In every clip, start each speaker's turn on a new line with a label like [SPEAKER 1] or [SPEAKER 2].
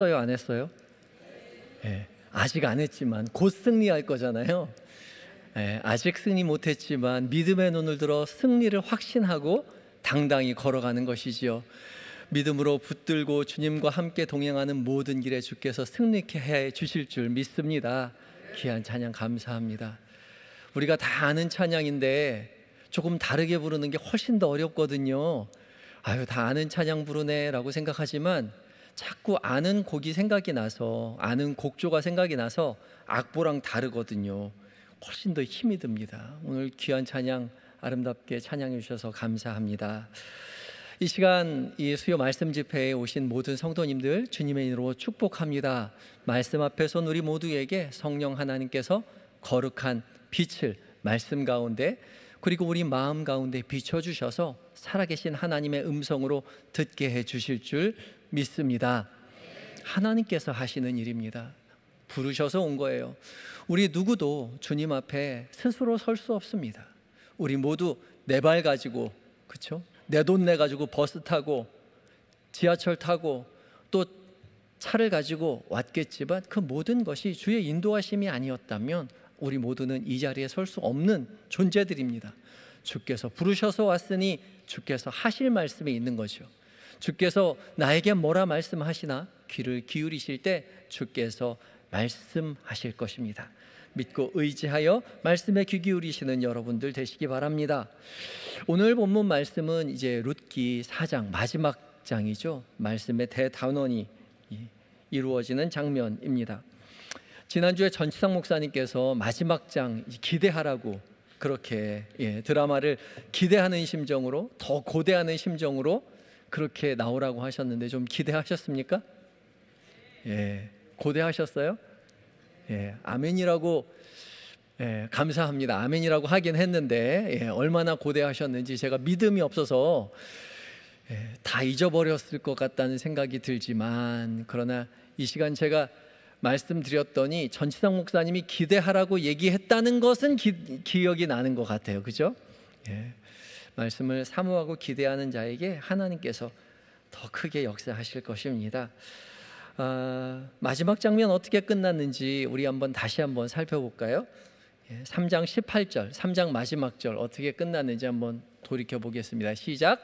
[SPEAKER 1] 했어요, 안 했어요? 예, 아직 안 했지만 곧 승리할 거잖아요. 예, 아직 승리 못했지만 믿음의 눈을 들어 승리를 확신하고 당당히 걸어가는 것이지요. 믿음으로 붙들고 주님과 함께 동행하는 모든 길에 주께서 승리케 해 주실 줄 믿습니다. 귀한 찬양 감사합니다. 우리가 다 아는 찬양인데 조금 다르게 부르는 게 훨씬 더 어렵거든요. 아유, 다 아는 찬양 부르네 라고 생각하지만 자꾸 아는 곡이 생각이 나서, 아는 곡조가 생각이 나서 악보랑 다르거든요. 훨씬 더 힘이 듭니다. 오늘 귀한 찬양 아름답게 찬양해 주셔서 감사합니다. 이 시간 이 수요 말씀 집회에 오신 모든 성도님들 주님의 이름으로 축복합니다. 말씀 앞에 선 우리 모두에게 성령 하나님께서 거룩한 빛을 말씀 가운데 그리고 우리 마음 가운데 비춰주셔서 살아계신 하나님의 음성으로 듣게 해주실 줄 믿습니다. 하나님께서 하시는 일입니다. 부르셔서 온 거예요. 우리 누구도 주님 앞에 스스로 설 수 없습니다. 우리 모두 내 발 가지고, 그렇죠? 내 돈 내 가지고 버스 타고 지하철 타고 또 차를 가지고 왔겠지만 그 모든 것이 주의 인도하심이 아니었다면 우리 모두는 이 자리에 설 수 없는 존재들입니다. 주께서 부르셔서 왔으니 주께서 하실 말씀이 있는 거죠. 주께서 나에게 뭐라 말씀하시나 귀를 기울이실 때 주께서 말씀하실 것입니다. 믿고 의지하여 말씀에 귀 기울이시는 여러분들 되시기 바랍니다. 오늘 본문 말씀은 이제 룻기 4장 마지막 장이죠. 말씀의 대단원이 이루어지는 장면입니다. 지난주에 전치상 목사님께서 마지막 장 기대하라고 그렇게 드라마를 기대하는 심정으로, 더 고대하는 심정으로 그렇게 나오라고 하셨는데 좀 기대하셨습니까? 예, 고대하셨어요? 예, 아멘이라고, 감사합니다. 아멘이라고 하긴 했는데 얼마나 고대하셨는지 제가 믿음이 없어서 다 잊어버렸을 것 같다는 생각이 들지만, 그러나 이 시간 제가 말씀드렸더니 전치상 목사님이 기대하라고 얘기했다는 것은 기억이 나는 것 같아요. 그죠? 말씀을 사모하고 기대하는 자에게 하나님께서 더 크게 역사하실 것입니다. 마지막 장면 어떻게 끝났는지 우리 다시 한번 살펴볼까요? 3장 18절, 3장 마지막 절 어떻게 끝났는지 한번 돌이켜 보겠습니다. 시작.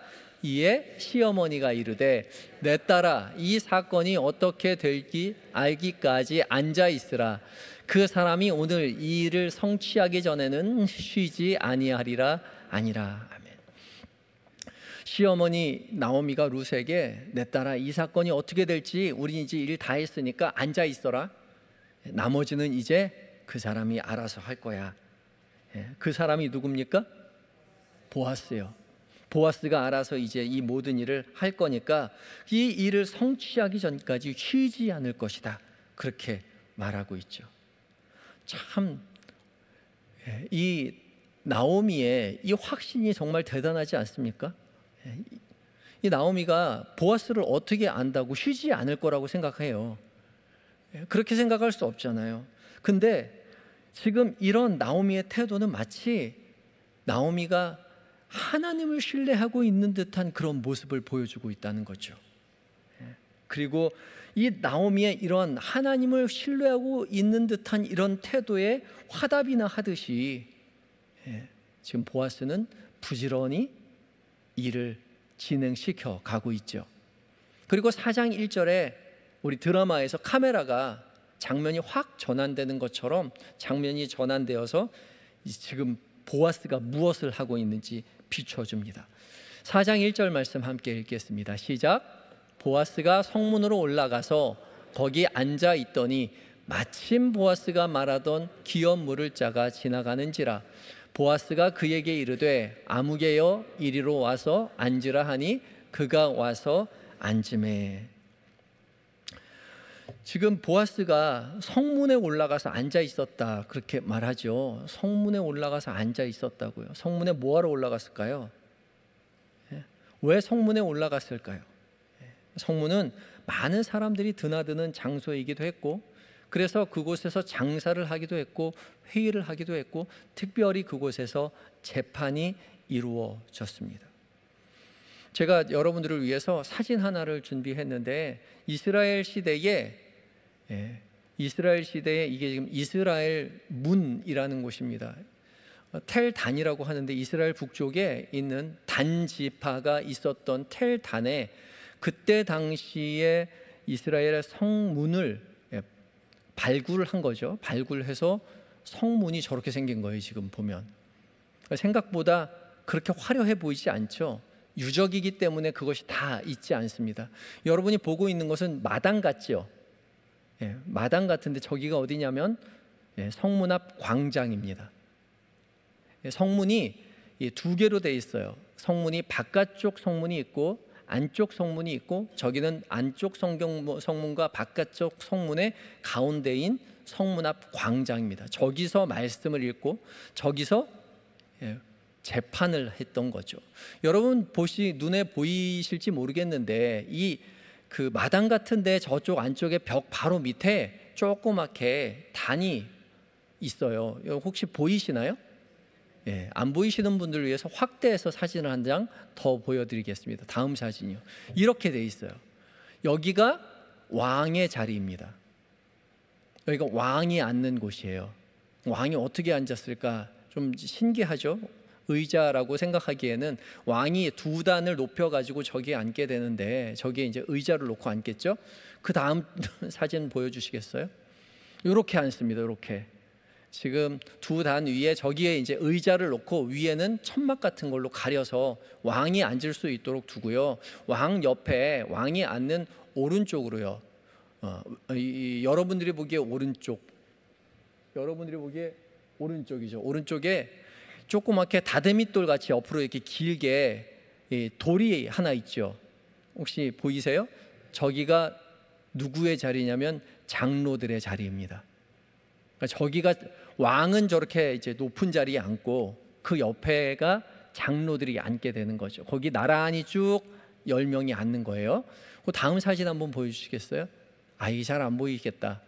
[SPEAKER 1] 이에 시어머니가 이르되 내 딸아 이 사건이 어떻게 될지 알기까지 앉아 있으라. 그 사람이 오늘 이 일을 성취하기 전에는 쉬지 아니하리라. 아니라. 아멘. 시어머니 나오미가 룻에게 내 딸아 이 사건이 어떻게 될지 우리 이제 일 다 했으니까 앉아 있어라. 나머지는 이제 그 사람이 알아서 할 거야. 그 사람이 누굽니까? 보아스요. 보아스가 알아서 이제 이 모든 일을 할 거니까 이 일을 성취하기 전까지 쉬지 않을 것이다. 그렇게 말하고 있죠. 참, 이 나오미의 이 확신이 정말 대단하지 않습니까? 이 나오미가 보아스를 어떻게 안다고 쉬지 않을 거라고 생각해요. 그렇게 생각할 수 없잖아요. 근데 지금 이런 나오미의 태도는 마치 나오미가 하나님을 신뢰하고 있는 듯한 그런 모습을 보여주고 있다는 거죠. 그리고 이 나오미의 이런 하나님을 신뢰하고 있는 듯한 이런 태도에 화답이나 하듯이 지금 보아스는 부지런히 일을 진행시켜 가고 있죠. 그리고 4장 1절에 우리 드라마에서 카메라가 장면이 확 전환되는 것처럼 장면이 전환되어서 지금 보아스가 무엇을 하고 있는지 비춰줍니다. 4장 1절 말씀 함께 읽겠습니다. 시작. 보아스가 성문으로 올라가서 거기 앉아 있더니 마침 보아스가 말하던 기업 물을 자가 지나가는지라. 보아스가 그에게 이르되 아무개여 이리로 와서 앉으라 하니 그가 와서 앉으매. 지금 보아스가 성문에 올라가서 앉아 있었다 그렇게 말하죠. 성문에 올라가서 앉아 있었다고요. 성문에 뭐하러 올라갔을까요? 왜 성문에 올라갔을까요? 성문은 많은 사람들이 드나드는 장소이기도 했고, 그래서 그곳에서 장사를 하기도 했고 회의를 하기도 했고 특별히 그곳에서 재판이 이루어졌습니다. 제가 여러분들을 위해서 사진 하나를 준비했는데 이스라엘 시대에 이게 지금 이스라엘 문이라는 곳입니다. 텔단이라고 하는데 이스라엘 북쪽에 있는 단 지파가 있었던 텔단에 그때 당시에 이스라엘의 성문을 발굴한 거죠. 발굴해서 성문이 저렇게 생긴 거예요. 지금 보면 생각보다 그렇게 화려해 보이지 않죠. 유적이기 때문에 그것이 다 있지 않습니다. 여러분이 보고 있는 것은 마당 같죠. 마당 같은데 저기가 어디냐면 성문 앞 광장입니다. 성문이 두 개로 돼 있어요. 성문이 바깥쪽 성문이 있고 안쪽 성문이 있고, 저기는 안쪽 성문과 바깥쪽 성문의 가운데인 성문 앞 광장입니다. 저기서 말씀을 읽고 저기서 재판을 했던 거죠. 여러분 눈에 보이실지 모르겠는데 이 그 마당 같은데 저쪽 안쪽에 벽 바로 밑에 조그맣게 단이 있어요. 혹시 보이시나요? 안 보이시는 분들을 위해서 확대해서 사진을 한 장 더 보여드리겠습니다. 다음 사진이요. 이렇게 돼 있어요. 여기가 왕의 자리입니다. 여기가 왕이 앉는 곳이에요. 왕이 어떻게 앉았을까? 좀 신기하죠? 의자라고 생각하기에는 왕이 두 단을 높여가지고 저기에 앉게 되는데 저기에 이제 의자를 놓고 앉겠죠? 그 다음 사진 보여주시겠어요? 이렇게 앉습니다. 이렇게. 지금 두 단 위에 저기에 이제 의자를 놓고 위에는 천막 같은 걸로 가려서 왕이 앉을 수 있도록 두고요. 왕 옆에 왕이 앉는 오른쪽으로요. 여러분들이 보기에 오른쪽이죠. 오른쪽에 조그맣게 다대밋돌 같이 옆으로 이렇게 길게 돌이 하나 있죠. 혹시 보이세요? 저기가 누구의 자리냐면 장로들의 자리입니다. 그러니까 저기가 왕은 저렇게 이제 높은 자리에 앉고 그 옆에가 장로들이 앉게 되는 거죠. 거기 나란히 쭉 10명이 앉는 거예요. 그 다음 사진 한번 보여주시겠어요? 이게 잘 안 보이겠다.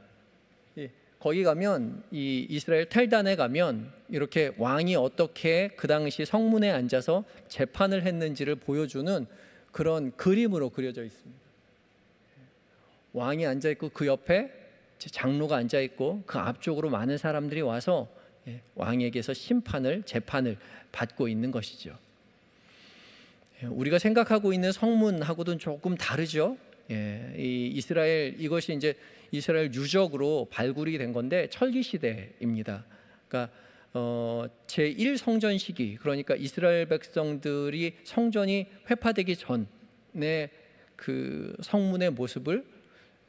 [SPEAKER 1] 거기 가면 이 이스라엘 텔단에 가면 이렇게 왕이 어떻게 그 당시 성문에 앉아서 재판을 했는지를 보여주는 그런 그림으로 그려져 있습니다. 왕이 앉아 있고 그 옆에 장로가 앉아 있고 그 앞쪽으로 많은 사람들이 와서 왕에게서 재판을 받고 있는 것이죠. 우리가 생각하고 있는 성문하고는 조금 다르죠. 이것이 이제 이스라엘 유적으로 발굴이 된 건데 철기 시대입니다. 그러니까 제1 성전 시기, 그러니까 이스라엘 백성들이 성전이 회파되기 전에 그 성문의 모습을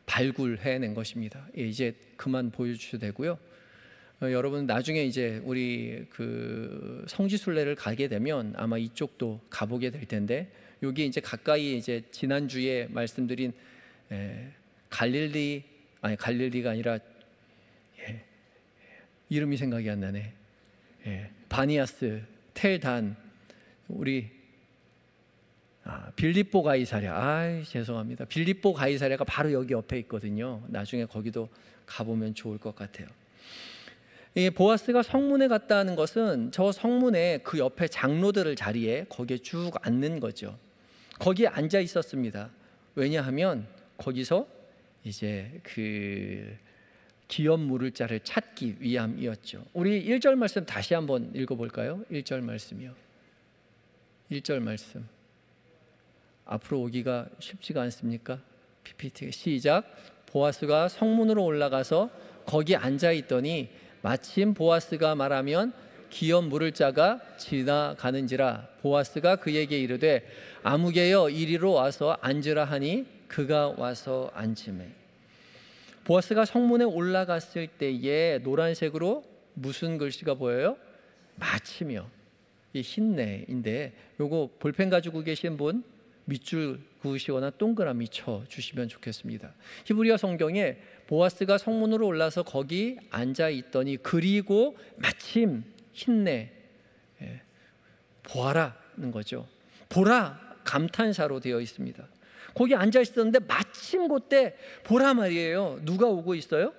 [SPEAKER 1] 발굴해낸 것입니다. 이제 그만 보여주셔도 되고요. 여러분 나중에 이제 우리 그 성지순례를 가게 되면 아마 이쪽도 가보게 될 텐데, 여기 이제 가까이 이제 지난주에 말씀드린 갈릴리가 아니라 이름이 생각이 안 나네. 바니아스, 텔단, 우리 빌립보 가이사랴. 죄송합니다. 빌립보 가이사랴가 바로 여기 옆에 있거든요. 나중에 거기도 가보면 좋을 것 같아요. 보아스가 성문에 갔다는 것은 저 성문에 그 옆에 장로들을 자리에 거기에 쭉 앉는 거죠. 거기에 앉아 있었습니다. 왜냐하면 거기서 이제 그 기업 물을 자를 찾기 위함이었죠. 우리 1절 말씀 다시 한번 읽어볼까요? 1절 말씀이요. 1절 말씀. 앞으로 오기가 쉽지가 않습니까? PPT 시작. 보아스가 성문으로 올라가서 거기 앉아 있더니 마침 보아스가 말하면 기업 물을 자가 지나가는지라. 보아스가 그에게 이르되 아무개여 이리로 와서 앉으라 하니 그가 와서 앉으매. 보아스가 성문에 올라갔을 때에 노란색으로 무슨 글씨가 보여요? 마침이요. 이 흰내인데 요거 볼펜 가지고 계신 분 밑줄 그으시거나 동그라미 쳐 주시면 좋겠습니다. 히브리어 성경에 보아스가 성문으로 올라서 거기 앉아 있더니 그리고 마침 흰내 보아라는 거죠. 보라 감탄사로 되어 있습니다. 거기 앉아 있었는데 마침 그때 보라 말이에요. 누가 오고 있어요?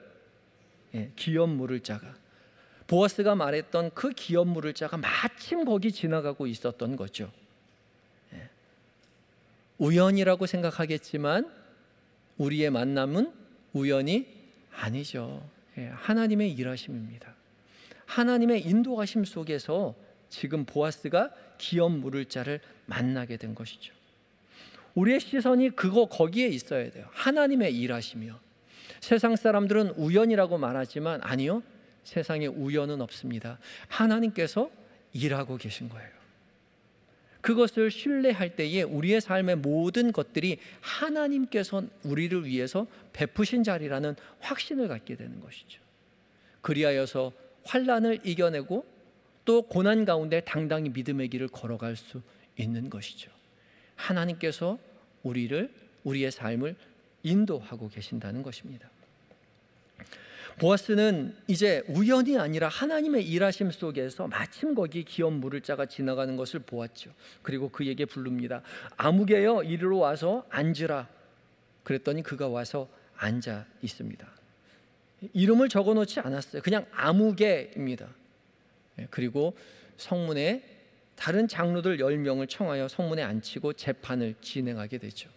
[SPEAKER 1] 기업 물을 자가, 보아스가 말했던 그 기업 물을 자가 마침 거기 지나가고 있었던 거죠. 우연이라고 생각하겠지만 우리의 만남은 우연이 아니죠. 하나님의 일하심입니다. 하나님의 인도하심 속에서 지금 보아스가 기업 물을 자를 만나게 된 것이죠. 우리의 시선이 거기에 있어야 돼요. 하나님의 일하심이요. 세상 사람들은 우연이라고 말하지만 아니요, 세상에 우연은 없습니다. 하나님께서 일하고 계신 거예요. 그것을 신뢰할 때에 우리의 삶의 모든 것들이 하나님께서 우리를 위해서 베푸신 자리라는 확신을 갖게 되는 것이죠. 그리하여서 환난을 이겨내고 또 고난 가운데 당당히 믿음의 길을 걸어갈 수 있는 것이죠. 하나님께서 우리의 삶을 인도하고 계신다는 것입니다. 보아스는 이제 우연이 아니라 하나님의 일하심 속에서 마침 거기 기업 물을 자가 지나가는 것을 보았죠. 그리고 그에게 부릅니다. 아무개여 이리로 와서 앉으라. 그랬더니 그가 와서 앉아 있습니다. 이름을 적어놓지 않았어요. 그냥 아무개입니다. 그리고 성문에 다른 장로들 10명을 청하여 성문에 앉히고 재판을 진행하게 되죠.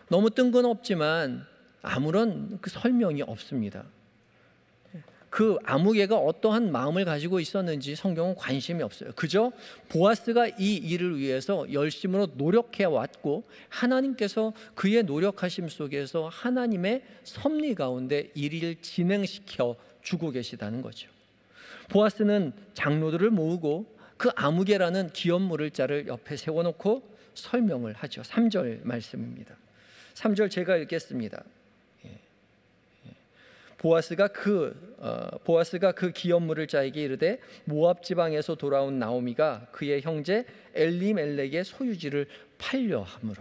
[SPEAKER 1] 너무 뜬금없지만 아무런 그 설명이 없습니다. 그 아무개가 어떠한 마음을 가지고 있었는지 성경은 관심이 없어요. 그저 보아스가 이 일을 위해서 열심으로 노력해 왔고 하나님께서 그의 노력하심 속에서 하나님의 섭리 가운데 일을 진행시켜 주고 계시다는 거죠. 보아스는 장로들을 모으고 그 아무개라는 기업 물을 자를 옆에 세워놓고 설명을 하죠. 3절 말씀입니다. 3절 제가 읽겠습니다. 보아스가 그 기업 물을 자에게 이르되 모압 지방에서 돌아온 나오미가 그의 형제 엘리멜렉의 소유지를 팔려 함으로.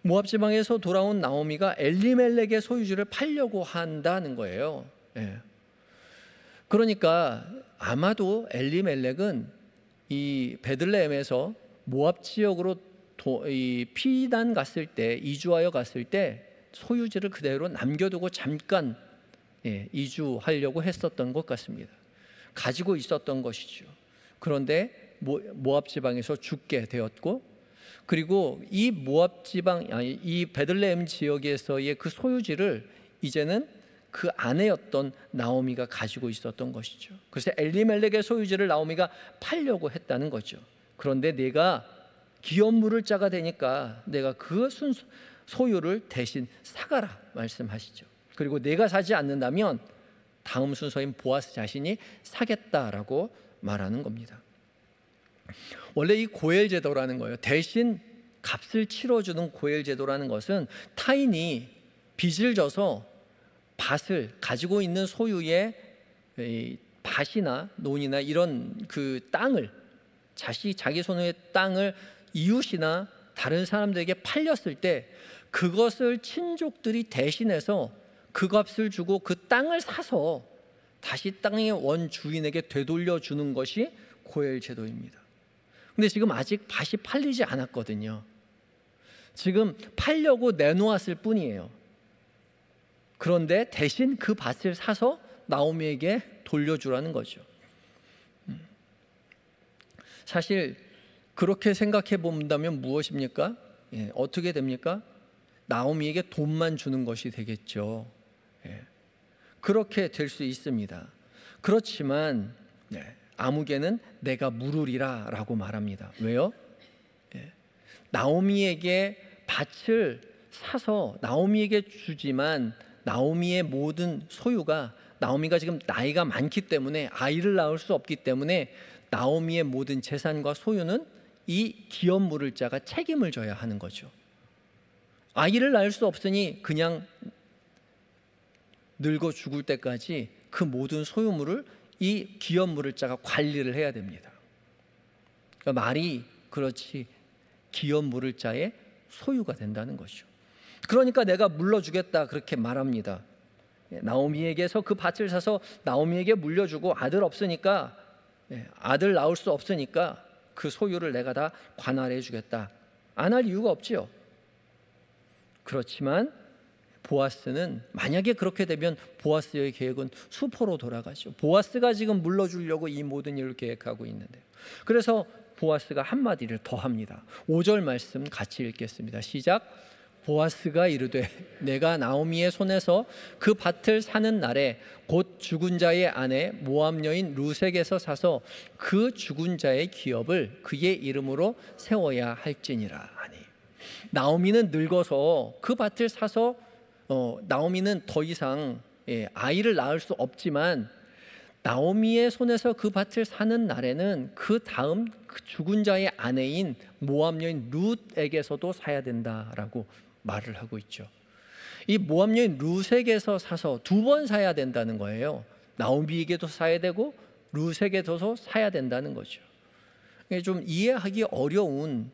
[SPEAKER 1] 모압 지방에서 돌아온 나오미가 엘리멜렉의 소유지를 팔려고 한다는 거예요. 그러니까 아마도 엘리멜렉은 이 베들레헴에서 모압 지역으로 피난 갔을 때, 이주하여 갔을 때 소유지를 그대로 남겨두고 잠깐 이주하려고 했었던 것 같습니다. 가지고 있었던 것이죠. 그런데 모압 지방에서 죽게 되었고, 그리고 이 모압 지방, 이 베들레헴 지역에서의 그 소유지를 이제는 그 아내였던 나오미가 가지고 있었던 것이죠. 그래서 엘리멜렉의 소유지를 나오미가 팔려고 했다는 거죠. 그런데 내가 기업 물을 자가 되니까 내가 그 소유를 대신 사가라 말씀하시죠. 그리고 내가 사지 않는다면 다음 순서인 보아스 자신이 사겠다라고 말하는 겁니다. 원래 이 고엘 제도라는 거예요. 대신 값을 치러주는 고엘 제도라는 것은 타인이 빚을 져서 밭을 가지고 있는 소유의 밭이나 논이나 이런 그 땅을 자기 소유의 땅을 이웃이나 다른 사람들에게 팔렸을 때 그것을 친족들이 대신해서 그 값을 주고 그 땅을 사서 다시 땅의 원주인에게 되돌려 주는 것이 고엘 제도입니다. 근데 지금 아직 밭이 팔리지 않았거든요. 지금 팔려고 내놓았을 뿐이에요. 그런데 대신 그 밭을 사서 나오미에게 돌려주라는 거죠. 사실 그렇게 생각해 본다면 무엇입니까? 어떻게 됩니까? 나오미에게 돈만 주는 것이 되겠죠. 그렇게 될 수 있습니다. 그렇지만 아무개는 내가 물으리라 라고 말합니다. 왜요? 나오미에게 밭을 사서 나오미에게 주지만 나오미의 모든 소유가, 나오미가 지금 나이가 많기 때문에 아이를 낳을 수 없기 때문에 나오미의 모든 재산과 소유는 이 기업 물을 자가 책임을 져야 하는 거죠. 아이를 낳을 수 없으니 그냥 늙어 죽을 때까지 그 모든 소유물을 이 기업 물을 자가 관리를 해야 됩니다. 그러니까 말이 그렇지 기업 물을 자의 소유가 된다는 것이죠. 그러니까 내가 물러주겠다 그렇게 말합니다. 나오미에게서 그 밭을 사서 나오미에게 물려주고 아들 없으니까, 아들 낳을 수 없으니까 그 소유를 내가 다 관할해 주겠다. 안 할 이유가 없지요. 그렇지만 보아스는, 만약에 그렇게 되면 보아스의 계획은 수포로 돌아가죠. 보아스가 지금 물러주려고 이 모든 일을 계획하고 있는데요. 그래서 보아스가 한마디를 더 합니다. 5절 말씀 같이 읽겠습니다. 시작. 보아스가 이르되 내가 나오미의 손에서 그 밭을 사는 날에 곧 죽은 자의 아내 모압 여인 루색에서 사서 그 죽은 자의 기업을 그의 이름으로 세워야 할지니라 하니, 나오미는 늙어서 그 밭을 사서 나오미는 더 이상 아이를 낳을 수 없지만 나오미의 손에서 그 밭을 사는 날에는 그 다음 그 죽은 자의 아내인 모압 여인 룻에게서도 사야 된다라고 말을 하고 있죠. 이 모압 여인 룻에게서 사서 2번 사야 된다는 거예요. 나오미에게도 사야 되고 룻에게도 사야 된다는 거죠. 좀 이해하기 어려운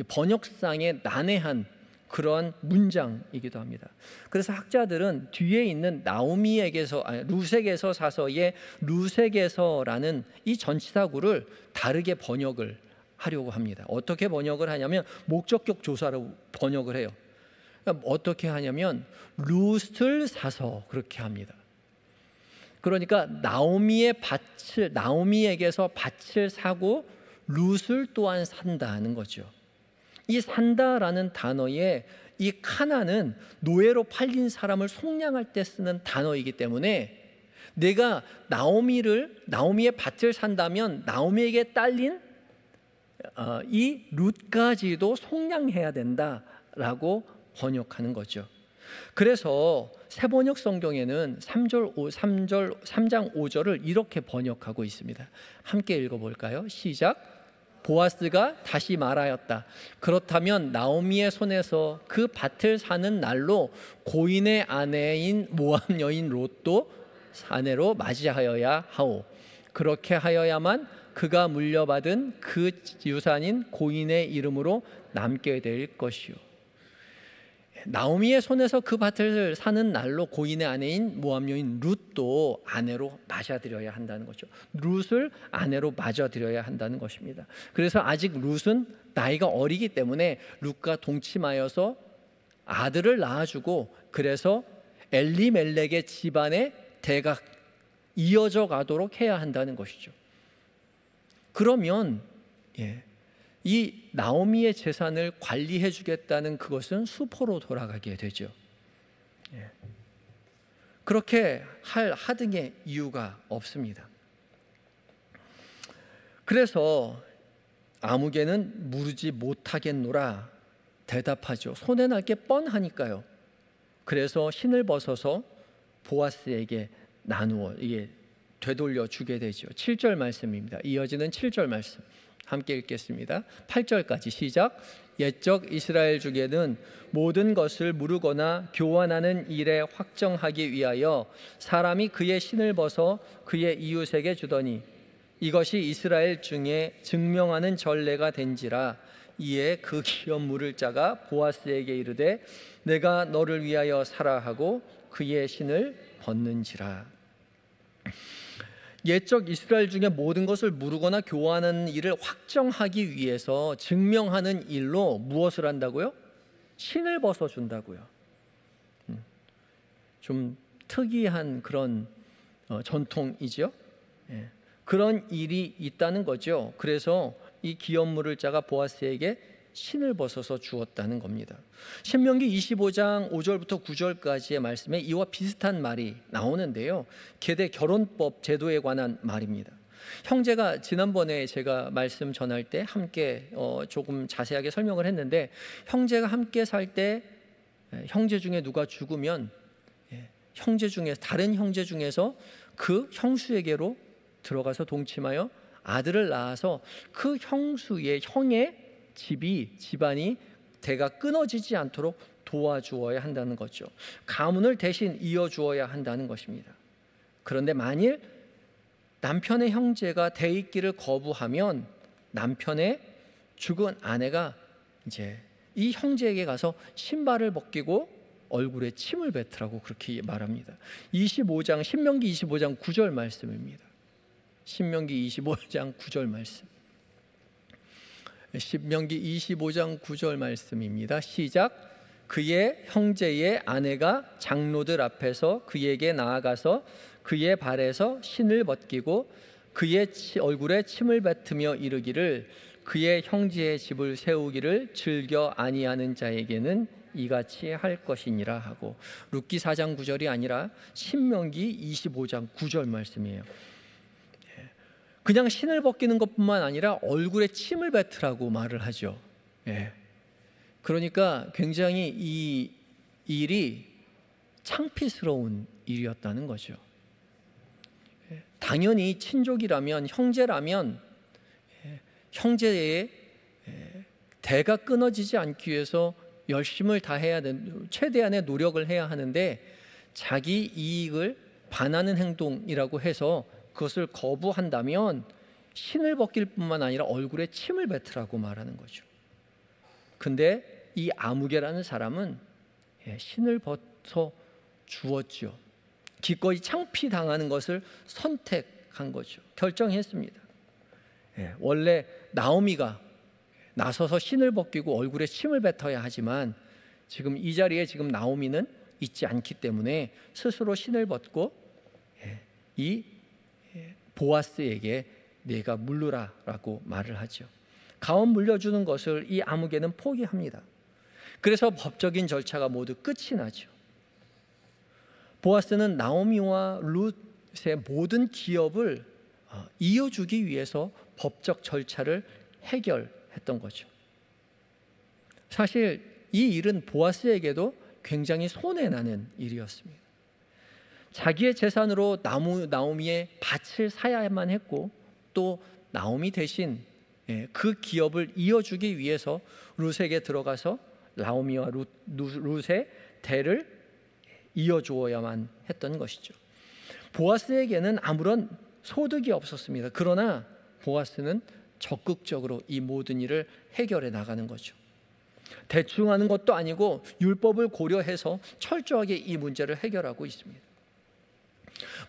[SPEAKER 1] 번역상의 난해한 그런 문장이기도 합니다. 그래서 학자들은 뒤에 있는 나오미에게서 룻에게서 사서의 룻에게서라는 이 전치사구를 다르게 번역을 하려고 합니다. 어떻게 번역을 하냐면 목적격 조사로 번역을 해요. 어떻게 하냐면 룻을 사서 그렇게 합니다. 그러니까 나오미에게서 밭을 사고 룻을 또한 산다는 거죠. 이 산다라는 단어에 이 카나는 노예로 팔린 사람을 속량할 때 쓰는 단어이기 때문에 내가 나오미의 밭을 산다면 나오미에게 딸린 이 룻까지도 속량해야 된다라고 번역하는 거죠. 그래서 새번역 성경에는 3장 5절을 이렇게 번역하고 있습니다. 함께 읽어볼까요? 시작. 보아스가 다시 말하였다. 그렇다면 나오미의 손에서 그 밭을 사는 날로 고인의 아내인 모압 여인 롯도 아내로 맞이하여야 하오. 그렇게 하여야만 그가 물려받은 그 유산인 고인의 이름으로 남게 될 것이요. 나오미의 손에서 그 밭을 사는 날로 고인의 아내인 모압 여인 룻도 아내로 맞아들여야 한다는 거죠. 룻을 아내로 맞아들여야 한다는 것입니다. 그래서 아직 룻은 나이가 어리기 때문에 룻과 동침하여서 아들을 낳아주고, 그래서 엘리멜렉의 집안의 대가 이어져 가도록 해야 한다는 것이죠. 그러면 이 나오미의 재산을 관리해 주겠다는 그것은 수포로 돌아가게 되죠. 그렇게 할 하등의 이유가 없습니다. 그래서 아무개는 무르지 못하겠노라 대답하죠. 손에 날 게 뻔하니까요. 그래서 신을 벗어서 보아스에게 나누어 되돌려 주게 되죠. 7절 말씀입니다. 이어지는 7절 말씀 함께 읽겠습니다. 8절까지 시작. 옛적 이스라엘 중에는 모든 것을 무르거나 교환하는 일에 확정하기 위하여 사람이 그의 신을 벗어 그의 이웃에게 주더니 이것이 이스라엘 중에 증명하는 전례가 된지라. 이에 그 기업 물을 자가 보아스에게 이르되 내가 너를 위하여 사라 하고 그의 신을 벗는지라. 옛적 이스라엘 중에 모든 것을 무르거나 교환하는 일을 확정하기 위해서 증명하는 일로 무엇을 한다고요? 신을 벗어준다고요. 좀 특이한 그런 전통이죠. 그런 일이 있다는 거죠. 그래서 이 기업 물을 자가 보아스에게 신을 벗어서 주었다는 겁니다. 신명기 25장 5절부터 9절까지의 말씀에 이와 비슷한 말이 나오는데요. 계대 결혼법 제도에 관한 말입니다. 형제가 지난번에 제가 말씀 전할 때 함께 조금 자세하게 설명을 했는데, 형제가 함께 살 때 형제 중에 누가 죽으면 다른 형제 중에서 그 형수에게로 들어가서 동침하여 아들을 낳아서 그 형의 집안이 대가 끊어지지 않도록 도와주어야 한다는 거죠. 가문을 대신 이어주어야 한다는 것입니다. 그런데 만일 남편의 형제가 대있기를 거부하면 남편의 죽은 아내가 이제 이 형제에게 가서 신발을 벗기고 얼굴에 침을 뱉으라고 그렇게 말합니다. 신명기 25장 9절 말씀입니다. 신명기 25장 9절 말씀. 신명기 25장 9절 말씀입니다. 시작. 그의 형제의 아내가 장로들 앞에서 그에게 나아가서 그의 발에서 신을 벗기고 그의 얼굴에 침을 뱉으며 이르기를 그의 형제의 집을 세우기를 즐겨 아니하는 자에게는 이같이 할 것이니라 하고, 룻기 4장 9절이 아니라 신명기 25장 9절 말씀이에요. 그냥 신을 벗기는 것뿐만 아니라 얼굴에 침을 뱉으라고 말을 하죠. 그러니까 굉장히 이 일이 창피스러운 일이었다는 거죠. 당연히 친족이라면, 형제라면 형제의 대가 끊어지지 않기 위해서 열심을 다해야 되는, 최대한의 노력을 해야 하는데, 자기 이익을 반하는 행동이라고 해서 그것을 거부한다면 신을 벗길 뿐만 아니라 얼굴에 침을 뱉으라고 말하는 거죠. 근데 이 아무개라는 사람은 신을 벗어 주었죠. 기꺼이 창피당하는 것을 선택한 거죠. 결정했습니다. 원래 나오미가 나서서 신을 벗기고 얼굴에 침을 뱉어야 하지만, 지금 이 자리에 지금 나오미는 있지 않기 때문에 스스로 신을 벗고 이 보아스에게 내가 물르라라고 말을 하죠. 가원 물려주는 것을 이 아무개는 포기합니다. 그래서 법적인 절차가 모두 끝이 나죠. 보아스는 나오미와 룻의 모든 기업을 이어주기 위해서 법적 절차를 해결했던 거죠. 사실 이 일은 보아스에게도 굉장히 손해나는 일이었습니다. 자기의 재산으로 나오미의 밭을 사야만 했고, 또 나오미 대신 그 기업을 이어주기 위해서 룻에게 들어가서 나오미와 룻의 대를 이어주어야만 했던 것이죠. 보아스에게는 아무런 소득이 없었습니다. 그러나 보아스는 적극적으로 이 모든 일을 해결해 나가는 거죠. 대충 하는 것도 아니고 율법을 고려해서 철저하게 이 문제를 해결하고 있습니다.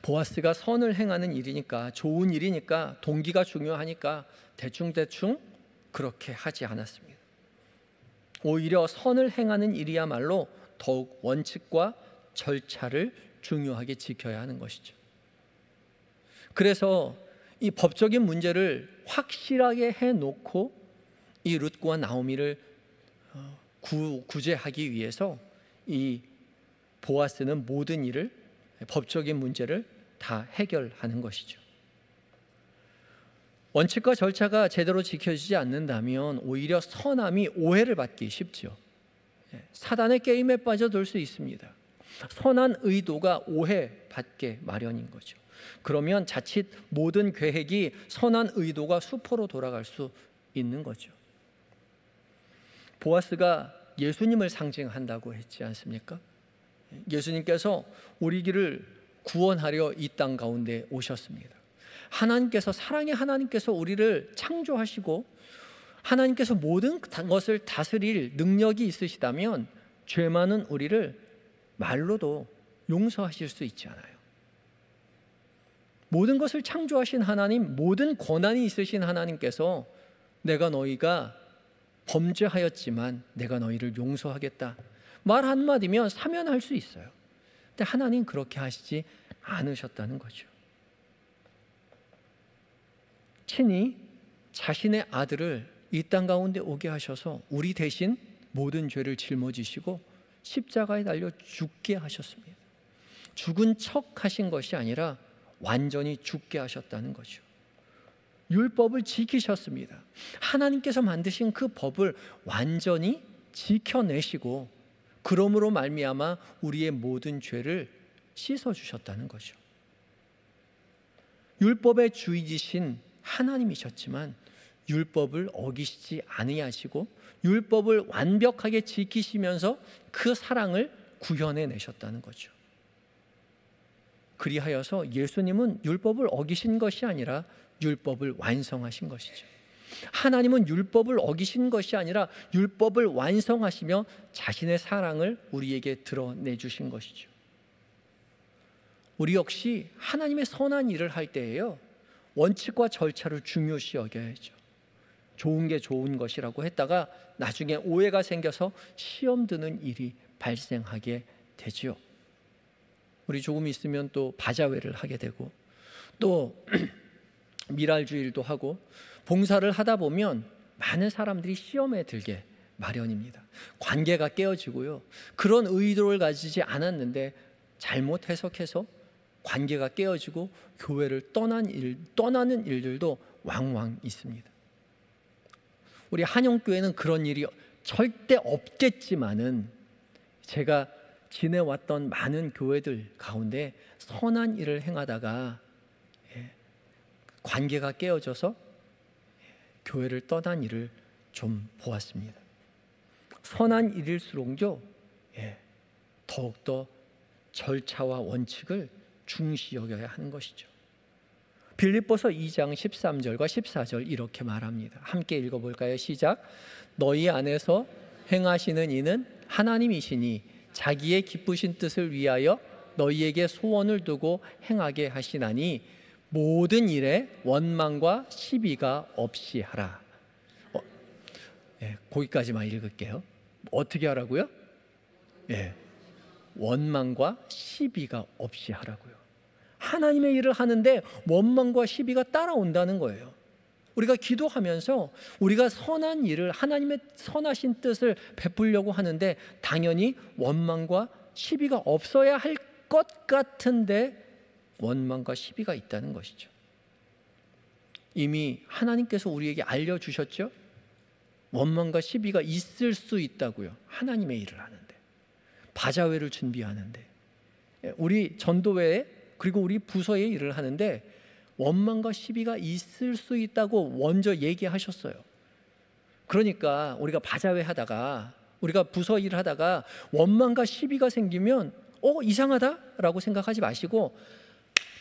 [SPEAKER 1] 보아스가 선을 행하는 일이니까, 좋은 일이니까, 동기가 중요하니까 대충 그렇게 하지 않았습니다. 오히려 선을 행하는 일이야말로 더욱 원칙과 절차를 중요하게 지켜야 하는 것이죠. 그래서 이 법적인 문제를 확실하게 해놓고 이 룻과 나오미를 구제하기 위해서 이 보아스는 모든 일을, 법적인 문제를 다 해결하는 것이죠. 원칙과 절차가 제대로 지켜지지 않는다면 오히려 선함이 오해를 받기 쉽죠. 사단의 게임에 빠져들 수 있습니다. 선한 의도가 오해받게 마련인 거죠. 그러면 자칫 모든 계획이 선한 의도가 수포로 돌아갈 수 있는 거죠. 보아스가 예수님을 상징한다고 했지 않습니까? 예수님께서 우리를 구원하려 이 땅 가운데 오셨습니다. 하나님께서, 사랑의 하나님께서 우리를 창조하시고 하나님께서 모든 것을 다스릴 능력이 있으시다면 죄 많은 우리를 말로도 용서하실 수 있지 않아요. 모든 것을 창조하신 하나님, 모든 권한이 있으신 하나님께서 내가 너희가 범죄하였지만 내가 너희를 용서하겠다, 말 한마디면 사면할 수 있어요. 근데 하나님 그렇게 하시지 않으셨다는 거죠. 친히 자신의 아들을 이 땅 가운데 오게 하셔서 우리 대신 모든 죄를 짊어지시고 십자가에 달려 죽게 하셨습니다. 죽은 척 하신 것이 아니라 완전히 죽게 하셨다는 거죠. 율법을 지키셨습니다. 하나님께서 만드신 그 법을 완전히 지켜내시고 그러므로 말미암아 우리의 모든 죄를 씻어주셨다는 거죠. 율법의 주이지신 하나님이셨지만 율법을 어기시지 아니하시고 율법을 완벽하게 지키시면서 그 사랑을 구현해 내셨다는 거죠. 그리하여서 예수님은 율법을 어기신 것이 아니라 율법을 완성하신 것이죠. 하나님은 율법을 어기신 것이 아니라 율법을 완성하시며 자신의 사랑을 우리에게 드러내 주신 것이죠. 우리 역시 하나님의 선한 일을 할 때에요, 원칙과 절차를 중요시 여겨야죠. 좋은 게 좋은 것이라고 했다가 나중에 오해가 생겨서 시험 드는 일이 발생하게 되죠. 우리 조금 있으면 또 바자회를 하게 되고 또 미랄주일도 하고 봉사를 하다 보면 많은 사람들이 시험에 들게 마련입니다. 관계가 깨어지고요. 그런 의도를 가지지 않았는데 잘못 해석해서 관계가 깨어지고 교회를 떠나는 일들도 왕왕 있습니다. 우리 한영교회는 그런 일이 절대 없겠지만은 제가 지내왔던 많은 교회들 가운데 선한 일을 행하다가 관계가 깨어져서 교회를 떠난 일을 좀 보았습니다. 선한 일일수록요, 더욱더 절차와 원칙을 중시 여겨야 하는 것이죠. 빌립보서 2장 13절과 14절 이렇게 말합니다. 함께 읽어볼까요? 시작. 너희 안에서 행하시는 이는 하나님이시니 자기의 기쁘신 뜻을 위하여 너희에게 소원을 두고 행하게 하시나니 모든 일에 원망과 시비가 없이 하라. 거기까지만 읽을게요. 어떻게 하라고요? 원망과 시비가 없이 하라고요. 하나님의 일을 하는데 원망과 시비가 따라온다는 거예요. 우리가 기도하면서 우리가 선한 일을, 하나님의 선하신 뜻을 베풀려고 하는데 당연히 원망과 시비가 없어야 할 것 같은데 원망과 시비가 있다는 것이죠. 이미 하나님께서 우리에게 알려주셨죠. 원망과 시비가 있을 수 있다고요. 하나님의 일을 하는데, 바자회를 준비하는데, 우리 전도회 그리고 우리 부서의 일을 하는데 원망과 시비가 있을 수 있다고 먼저 얘기하셨어요. 그러니까 우리가 바자회 하다가, 우리가 부서 일을 하다가 원망과 시비가 생기면 이상하다라고 생각하지 마시고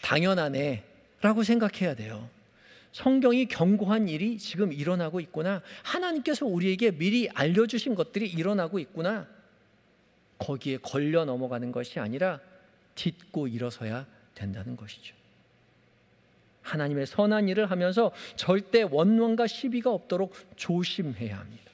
[SPEAKER 1] 당연하네 라고 생각해야 돼요. 성경이 경고한 일이 지금 일어나고 있구나, 하나님께서 우리에게 미리 알려주신 것들이 일어나고 있구나, 거기에 걸려 넘어가는 것이 아니라 딛고 일어서야 된다는 것이죠. 하나님의 선한 일을 하면서 절대 원망과 시비가 없도록 조심해야 합니다.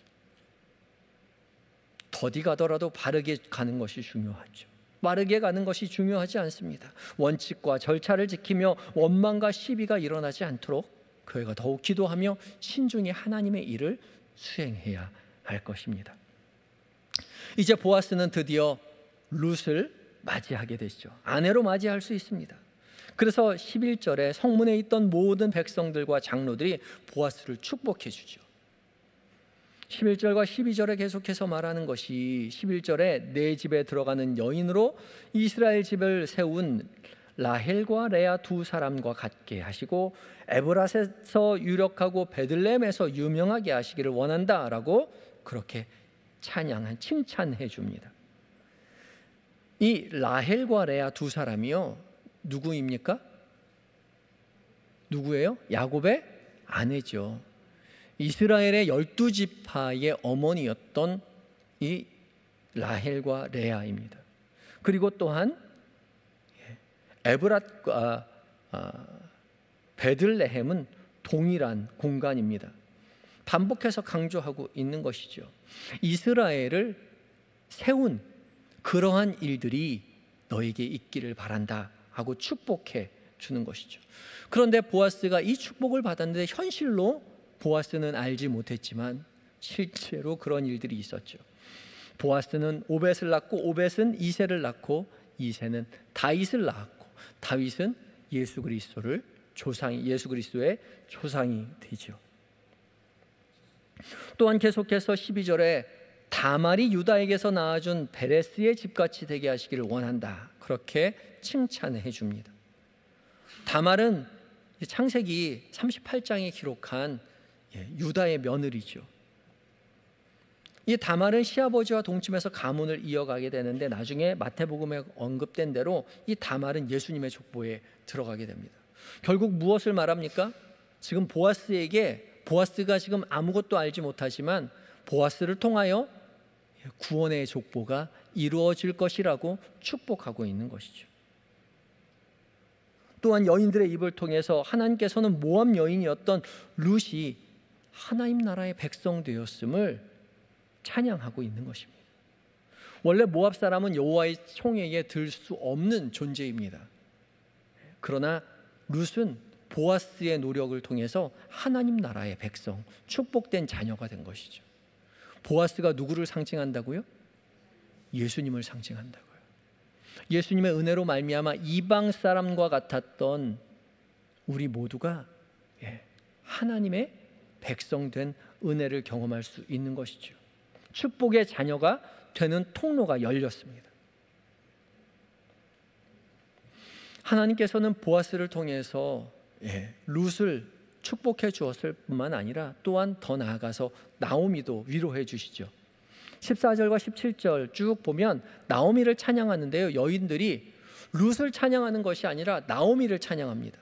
[SPEAKER 1] 더디 가더라도 바르게 가는 것이 중요하죠. 빠르게 가는 것이 중요하지 않습니다. 원칙과 절차를 지키며 원망과 시비가 일어나지 않도록 교회가 더욱 기도하며 신중히 하나님의 일을 수행해야 할 것입니다. 이제 보아스는 드디어 룻을 맞이하게 되죠. 아내로 맞이할 수 있습니다. 그래서 11절에 성문에 있던 모든 백성들과 장로들이 보아스를 축복해 주죠. 11절과 12절에 계속해서 말하는 것이, 11절에 내 집에 들어가는 여인으로 이스라엘 집을 세운 라헬과 레아 두 사람과 같게 하시고 에브라스에서 유력하고 베들레헴에서 유명하게 하시기를 원한다라고 그렇게 칭찬해 줍니다. 이 라헬과 레아 두 사람이요, 누구입니까? 누구예요? 야곱의 아내죠. 이스라엘의 12지파의 어머니였던 이 라헬과 레아입니다. 그리고 또한 에브랏과 베들레헴은 동일한 공간입니다. 반복해서 강조하고 있는 것이죠. 이스라엘을 세운 그러한 일들이 너에게 있기를 바란다 하고 축복해 주는 것이죠. 그런데 보아스가 이 축복을 받았는데 현실로 보아스는 알지 못했지만 실제로 그런 일들이 있었죠. 보아스는 오벳을 낳고 오벳은 이새를 낳고 이새는 다윗을 낳았고 다윗은 예수 그리스도의 조상이 되죠. 또한 계속해서 12절에 다말이 유다에게서 낳아준 베레스의 집같이 되게 하시기를 원한다, 그렇게 칭찬해 줍니다. 다말은 창세기 38장에 기록한 유다의 며느리죠. 이 다말은 시아버지와 동침해서 가문을 이어가게 되는데 나중에 마태복음에 언급된 대로 이 다말은 예수님의 족보에 들어가게 됩니다. 결국 무엇을 말합니까? 지금 보아스가 지금 아무것도 알지 못하지만 보아스를 통하여 구원의 족보가 이루어질 것이라고 축복하고 있는 것이죠. 또한 여인들의 입을 통해서 하나님께서는 모압 여인이었던 룻이 하나님 나라의 백성 되었음을 찬양하고 있는 것입니다. 원래 모압 사람은 여호와의 총회에 들 수 없는 존재입니다. 그러나 룻은 보아스의 노력을 통해서 하나님 나라의 백성, 축복된 자녀가 된 것이죠. 보아스가 누구를 상징한다고요? 예수님을 상징한다고요. 예수님의 은혜로 말미암아 이방 사람과 같았던 우리 모두가 하나님의 백성된 은혜를 경험할 수 있는 것이죠. 축복의 자녀가 되는 통로가 열렸습니다. 하나님께서는 보아스를 통해서 룻을 축복해 주었을 뿐만 아니라 또한 더 나아가서 나오미도 위로해 주시죠. 14절과 17절 쭉 보면 나오미를 찬양하는데요, 여인들이 룻을 찬양하는 것이 아니라 나오미를 찬양합니다.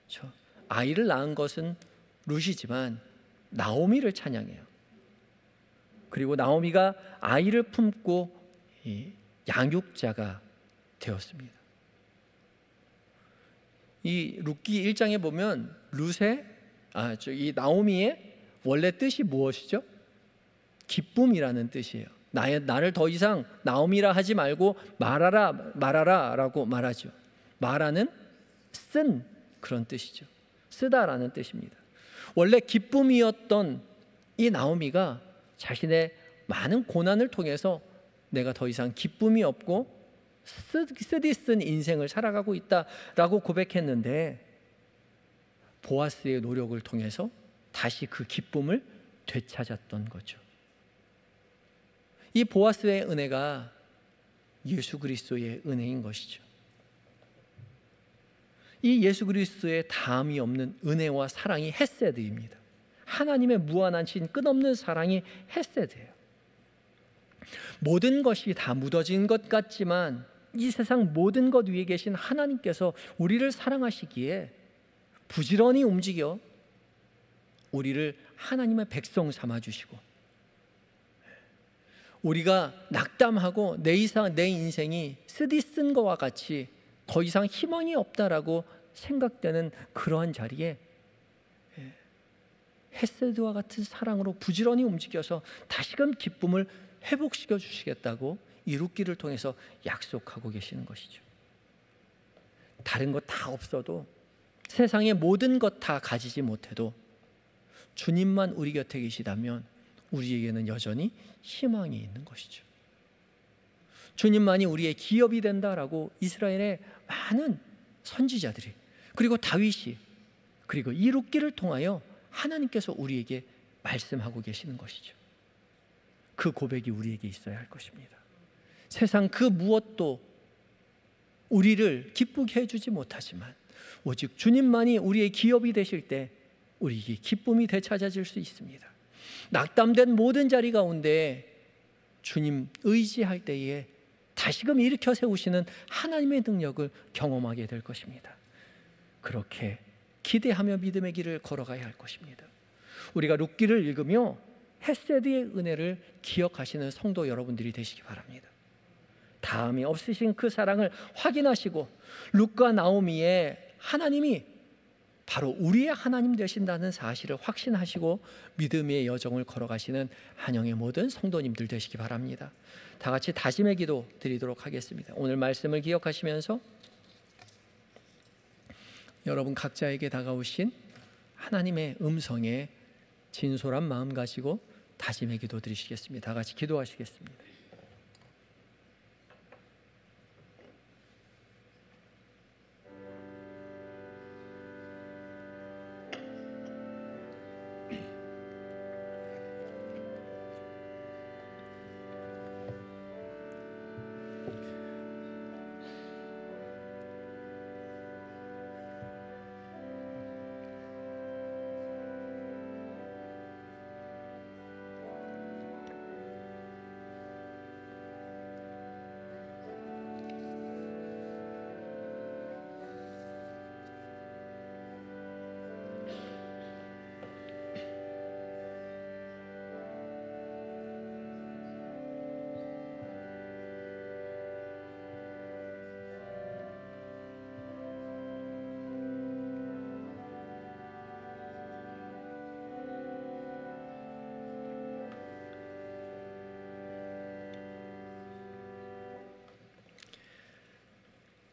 [SPEAKER 1] 그렇죠? 아이를 낳은 것은 룻이지만 나오미를 찬양해요. 그리고 나오미가 아이를 품고 양육자가 되었습니다. 이 룻기 1장에 보면 이 나오미의 원래 뜻이 무엇이죠? 기쁨이라는 뜻이에요. 나를 더 이상 나오미라 하지 말고 말하라 라고 말하죠. 말하는 쓴 그런 뜻이죠. 쓰다라는 뜻입니다. 원래 기쁨이었던 이 나오미가 자신의 많은 고난을 통해서 내가 더 이상 기쁨이 없고 쓰디쓴 인생을 살아가고 있다라고 고백했는데, 보아스의 노력을 통해서 다시 그 기쁨을 되찾았던 거죠. 이 보아스의 은혜가 예수 그리스도의 은혜인 것이죠. 이 예수 그리스도의 다함이 없는 은혜와 사랑이 헤세드입니다. 하나님의 무한하신 끝없는 사랑이 헤세드예요. 모든 것이 다 무뎌진 것 같지만 이 세상 모든 것 위에 계신 하나님께서 우리를 사랑하시기에 부지런히 움직여 우리를 하나님의 백성 삼아주시고, 우리가 낙담하고 내 인생이 쓰디쓴 것과 같이 더 이상 희망이 없다라고 생각되는 그러한 자리에 헤세드와 같은 사랑으로 부지런히 움직여서 다시금 기쁨을 회복시켜 주시겠다고 이 룻기를 통해서 약속하고 계시는 것이죠. 다른 것 다 없어도, 세상의 모든 것 다 가지지 못해도 주님만 우리 곁에 계시다면 우리에게는 여전히 희망이 있는 것이죠. 주님만이 우리의 기업이 된다라고 이스라엘의 많은 선지자들이, 그리고 다윗이, 그리고 이 룻기를 통하여 하나님께서 우리에게 말씀하고 계시는 것이죠. 그 고백이 우리에게 있어야 할 것입니다. 세상 그 무엇도 우리를 기쁘게 해주지 못하지만 오직 주님만이 우리의 기업이 되실 때 우리에게 기쁨이 되찾아질 수 있습니다. 낙담된 모든 자리 가운데 주님 의지할 때에 다시금 일으켜 세우시는 하나님의 능력을 경험하게 될 것입니다. 그렇게 기대하며 믿음의 길을 걸어가야 할 것입니다. 우리가 룻기를 읽으며 헤세드의 은혜를 기억하시는 성도 여러분들이 되시기 바랍니다. 다음이 없으신 그 사랑을 확인하시고 룻과 나오미의 하나님이 바로 우리의 하나님 되신다는 사실을 확신하시고 믿음의 여정을 걸어가시는 한영의 모든 성도님들 되시기 바랍니다. 다 같이 다짐의 기도 드리도록 하겠습니다. 오늘 말씀을 기억하시면서 여러분 각자에게 다가오신 하나님의 음성에 진솔한 마음 가지고 다짐의 기도 드리시겠습니다. 다 같이 기도하시겠습니다.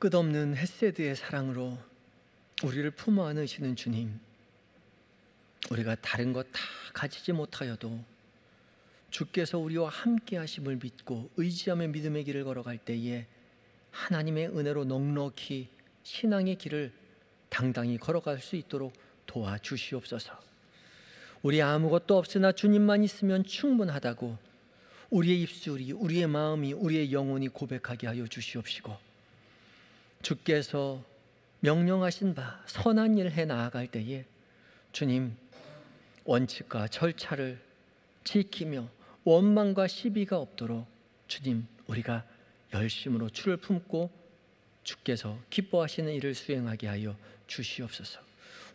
[SPEAKER 1] 끝없는 헤세드의 사랑으로 우리를 품어 안으시는 주님, 우리가 다른 것 다 가지지 못하여도 주께서 우리와 함께 하심을 믿고 의지하며 믿음의 길을 걸어갈 때에 하나님의 은혜로 넉넉히 신앙의 길을 당당히 걸어갈 수 있도록 도와주시옵소서. 우리 아무것도 없으나 주님만 있으면 충분하다고 우리의 입술이, 우리의 마음이, 우리의 영혼이 고백하게 하여 주시옵시고, 주께서 명령하신 바 선한 일 해 나아갈 때에 주님, 원칙과 절차를 지키며 원망과 시비가 없도록 주님, 우리가 열심으로 주를 품고 주께서 기뻐하시는 일을 수행하게 하여 주시옵소서.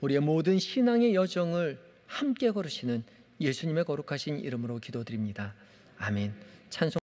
[SPEAKER 1] 우리의 모든 신앙의 여정을 함께 걸으시는 예수님의 거룩하신 이름으로 기도드립니다. 아멘. 찬송